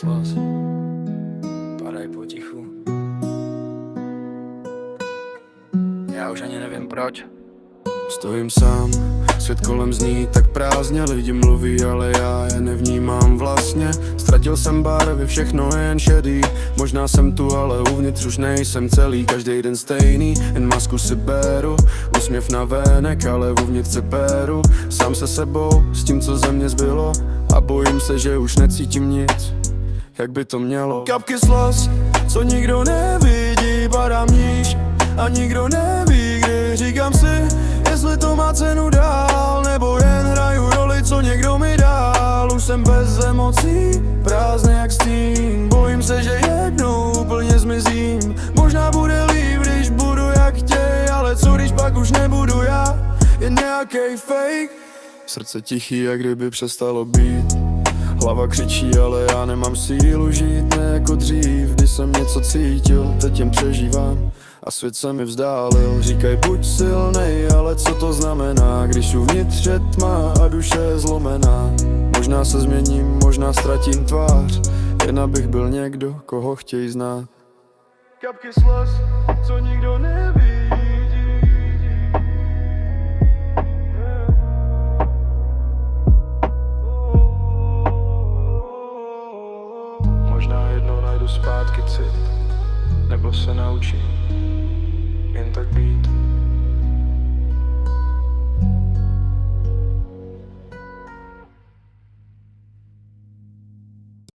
slz padají potichu. Já už ani nevím proč. Stojím sám, svět kolem zní tak prázdně. Lidi mluví, ale já je nevnímám vlastně. Ztratil jsem barvy, všechno je jen šedý. Možná jsem tu, ale uvnitř už nejsem celý. Každý den stejný, jen masku si beru. Úsměv na venek, ale uvnitř se péru. Sám se sebou, s tím, co ze mě zbylo. A bojím se, že už necítím nic, jak by to mělo. Kapky slz, co nikdo nevidí, padám níž a nikdo neví, kdy. Říkám si, jestli to má cenu dál, nebo jen hraju roli, co někdo mi dal. Už jsem bez emocí, prázdný jak stín. Bojím se, že jednou úplně zmizím. Možná bude líp, když budu jak chtěj, ale co když pak už nebudu já, jen nějakej fake. Srdce tichý, jak kdyby přestalo být. Hlava křičí, ale já nemám sílu žít. Ne jako dřív, když jsem něco cítil, teď jen přežívám a svět se mi vzdálil. Říkaj, buď silnej, ale co to znamená, když uvnitř je tma a duše je zlomená. Možná se změním, možná ztratím tvář, jen abych byl někdo, koho chtějí znát. Kapky slz, co nikdo nevidí. Možná jednou najdu zpátky cit, nebo se naučím jen tak být.